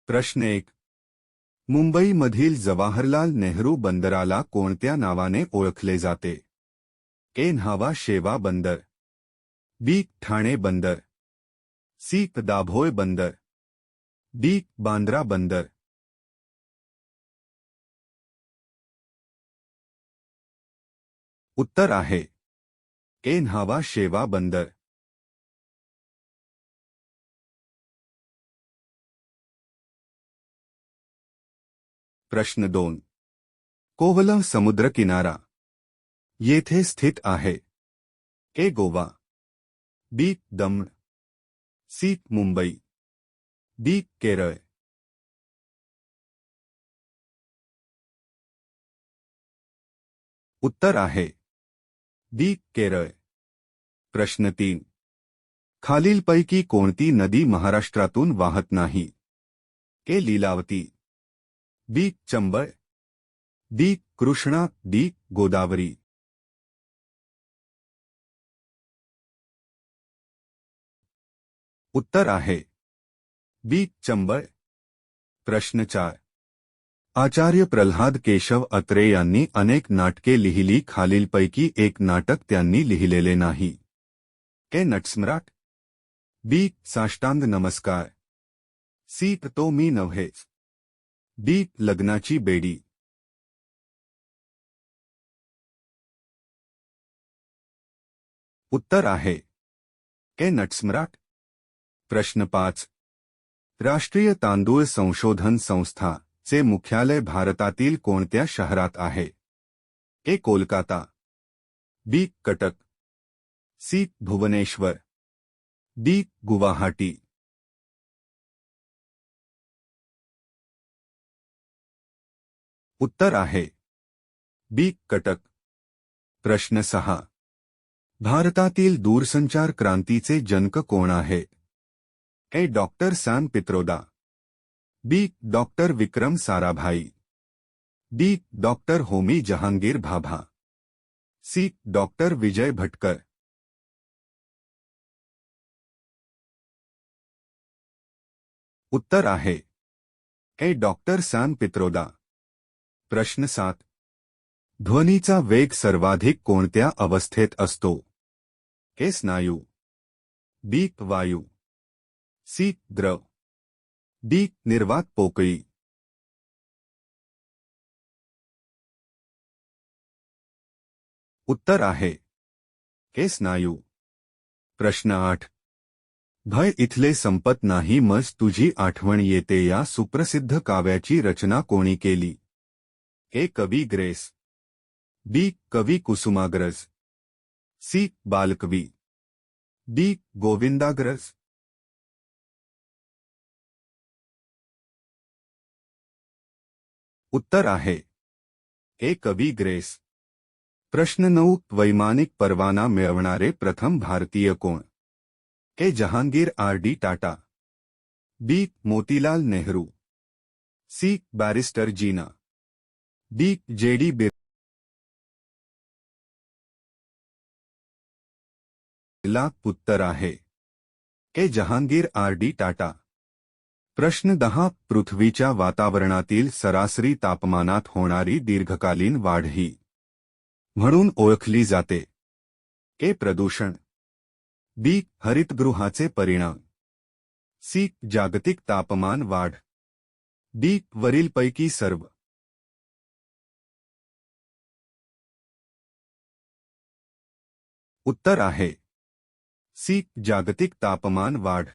प्रश्न 1. मुंबईमधील जवाहरलाल नेहरू बंदराला कोणत्या नावाने ओळखले जाते? ए. न्हावा शेवा बंदर, बी. ठाणे बंदर, सी. दाभोळ बंदर, डी. बांद्रा बंदर. उत्तर आहे ए. न्हावा शेवा बंदर. प्रश्न 2. कोवलम समुद्रकिनारा येथे स्थित आहे? ए. गोवा, बी. दमण, सी. मुंबई, डी. केरळ. उत्तर आहे डी. केरळ. प्रश्न 3. खालीलपैकी कोणती नदी महाराष्ट्रातून वाहत नाही? ए. लीलावती, बी. चंबळ, डी. कृष्णा, डी. गोदावरी. उत्तर आहे बी. चंबळ. प्रश्न 4. आचार्य प्रल्हाद केशव अत्रे यांनी अनेक नाटके लिहिली, खालीलपैकी एक नाटक त्यांनी लिहिलेले नाही? ए. नटसम्राट, बी. साष्टांग नमस्कार, सी. तो मी नव्हेच, डी. लग्नाची बेडी. उत्तर आहे ए. नटसम्राट. प्रश्न 5. राष्ट्रीय तांदूळ संशोधन संस्था चे मुख्यालय भारतातील कोणत्या शहरात आहे? ए. कोलकाता, बी. कटक, सी. भुवनेश्वर, डी. गुवाहाटी. उत्तर आहे बी. कटक. प्रश्न 6. भारतातील दूरसंचार क्रांतीचे जनक कोण आहे? A. Doctor Sam Pitroda, B. Doctor Vikram Sarabhai, D. Doctor Homi Jehangir Bhabha, C. Doctor Vijay Bhatkar. उत्तर आहे ए. डॉक्टर सॅम पित्रोदा. प्रश्न 7. ध्वनीचा वेग सर्वाधिक कोणत्या अवस्थेत असतो? ए. स्नायू, बी. वायू, सी. द्रव, डी. निर्वात पोकळी. उत्तर आहे ए. स्नायू. प्रश्न 8. भय इथले संपत नाही मज तुझी आठवण येते या सुप्रसिद्ध काव्याची रचना कोणी केली? ए. कवी ग्रेस, बी. कवी कुसुमाग्रज, सी. बालकवी, डी. गोविंदाग्रज. उत्तर आहे ए. कवी ग्रेस. प्रश्न 9. वैमानिक परवाना मिळवणारे प्रथम भारतीय कोण? ए. जहांगीर आर. डी. टाटा, बी. मोतीलाल नेहरू, सी. बॅरिस्टर जीना, डी. जे. डी. बिर्ला. उत्तर आहे ए. जहांगीर आर. डी. टाटा. प्रश्न 10. पृथ्वीच्या वातावरणातील सरासरी तापमानात होणारी दीर्घकालीन वाढ ही म्हणून ओळखली जाते? ए. प्रदूषण, बी. हरितगृहाचे परिणाम, सी. जागतिक तापमान वाढ, डी. वरीलपैकी सर्व. उत्तर आहे सी. जागतिक तापमान वाढ.